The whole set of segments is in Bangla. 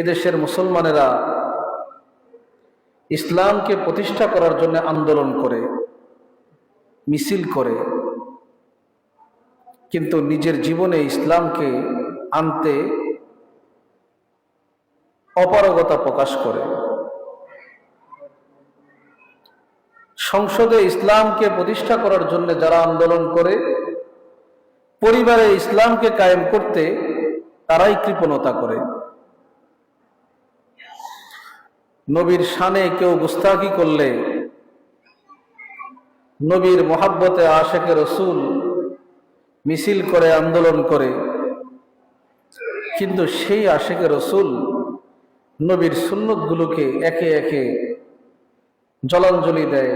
এদেশের মুসলমানেরা ইসলামকে প্রতিষ্ঠা করার জন্য আন্দোলন করে, মিছিল করে, কিন্তু নিজের জীবনে ইসলামকে আনতে অপারগতা প্রকাশ করে। সংসদে ইসলামকে প্রতিষ্ঠা করার জন্য যারা আন্দোলন করে, পরিবারে ইসলামকে কায়েম করতে তারাই কৃপণতা করে। নবীর শানে কেউ গুস্তাখি করলে, নবীর মহাব্বতে আশেকে রসুল মিছিল করে, আন্দোলন করে, কিন্তু সেই আশেকে রসুল নবীর সুন্নতগুলোকে একে একে জলাঞ্জলি দেয়,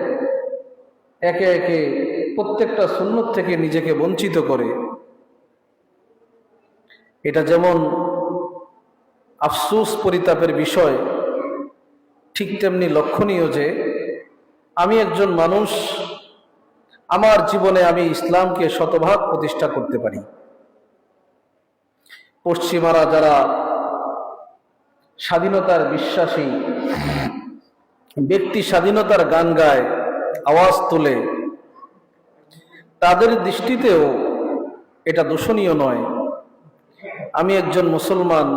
একে একে প্রত্যেকটা সুন্নত থেকে নিজেকে বঞ্চিত করে। এটা যেমন আফসোস পরিতাপের বিষয়, ঠিক তেমনি লক্ষণীয় যে আমি একজন মানুষ, আমার জীবনে আমি ইসলামকে শতভাগ প্রতিষ্ঠা করতে পারি। পশ্চিমারা যারা স্বাধীনতার বিশ্বাসী, ব্যক্তি স্বাধীনতার গান গায়, আওয়াজ তোলে, তাদের দৃষ্টিতেও এটা দূষণীয় নয়। আমি একজন মুসলমান,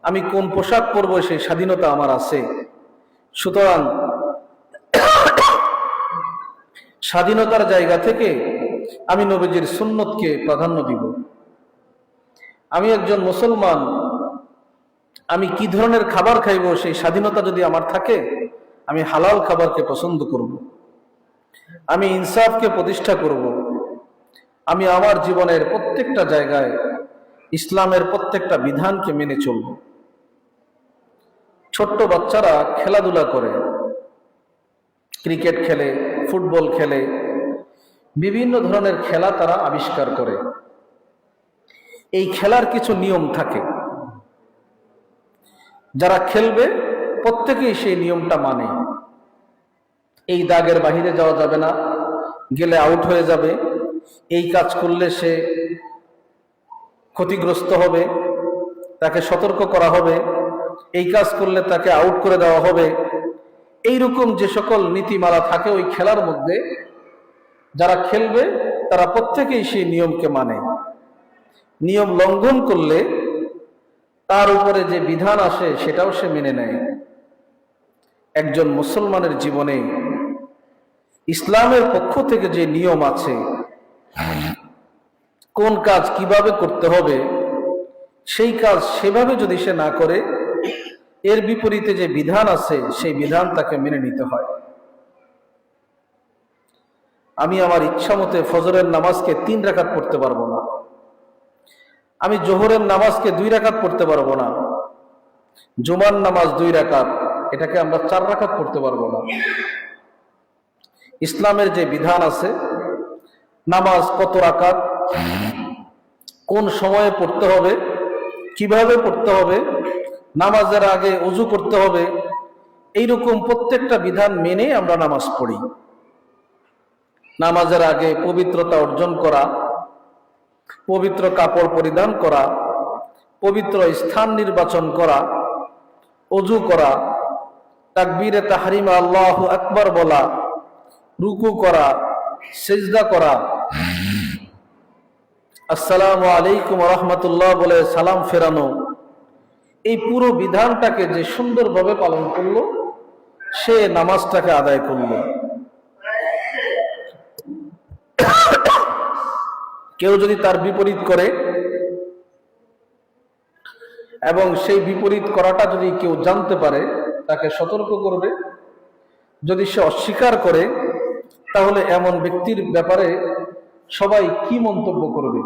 আমি কোন পোশাক পরবো সেই স্বাধীনতা আমার আছে। সুতরাং স্বাধীনতার জায়গা থেকে আমি নবীজির সুন্নতকে প্রাধান্য দিব। আমি একজন মুসলমান, আমি কি ধরনের খাবার খাইব সেই স্বাধীনতা যদি আমার থাকে, আমি হালাল খাবারকে পছন্দ করব, আমি ইনসাফকে প্রতিষ্ঠা করব, আমি আমার জীবনের প্রত্যেকটা জায়গায় ইসলামের প্রত্যেকটা বিধানকে মেনে চলব। ছোট্ট বাচ্চারা খেলাধুলা করে, ক্রিকেট খেলে, ফুটবল খেলে, বিভিন্ন ধরনের খেলা তারা আবিষ্কার করে। এই খেলার কিছু নিয়ম থাকে, যারা খেলবে প্রত্যেকেই সেই নিয়মটা মানে। এই দাগের বাহিরে যাওয়া যাবে না, গেলে আউট হয়ে যাবে, এই কাজ করলে সে ক্ষতিগ্রস্ত হবে, তাকে সতর্ক করা হবে, এই কাজ করলে তাকে আউট করে দেওয়া হবে। এইরকম যে সকল নীতিমালা থাকে ওই খেলার মধ্যে, যারা খেলবে তারা প্রত্যেকেই সেই নিয়মকে মানে। নিয়ম লঙ্ঘন করলে তার উপরে যে বিধান আসে সেটাও সে মেনে নেয়। একজন মুসলমানের জীবনে ইসলামের পক্ষ থেকে যে নিয়ম আছে, কোন কাজ কিভাবে করতে হবে, সেই কাজ সেভাবে যদি সে না করে, এর বিপরীতে যে বিধান আছে সেই বিধান তাকে মেনে নিতে হয়। আমি আমার ইচ্ছা মতে ফজরের নামাজকে 3 রাকাত পড়তে পারবো না, আমি জোহরের নামাজকে 2 রাকাত পড়তে পারবো না, জুমার নামাজ 2 রাকাত, এটাকে আমরা 4 রাকাত পড়তে পারবো না। ইসলামের যে বিধান আছে, নামাজ কত রাকাত, কোন সময়ে পড়তে হবে, কিভাবে পড়তে হবে, নামাজের আগে ওযু করতে হবে, এইরকম প্রত্যেকটা বিধান মেনে আমরা নামাজ পড়ি। নামাজের আগে পবিত্রতা অর্জন করা, পবিত্র কাপড় পরিধান করা, পবিত্র স্থান নির্বাচন করা, ওযু করা, তাকবীরে তাহরিমা আল্লাহু আকবার বলা, রুকু করা, সিজদা করা, আসসালামু আলাইকুম ওয়া রাহমাতুল্লাহ বলে সালাম ফেরানো, এই পুরো বিধানটাকে যে সুন্দরভাবে পালন করলো, সে নামাজটাকে আদায় করলো। কেউ যদি তার বিপরীত করে, এবং সেই বিপরীত করাটা যদি কেউ জানতে পারে, তাকে সতর্ক করবে। যদি সে অস্বীকার করে, তাহলে এমন ব্যক্তির ব্যাপারে সবাই কি মন্তব্য করবে?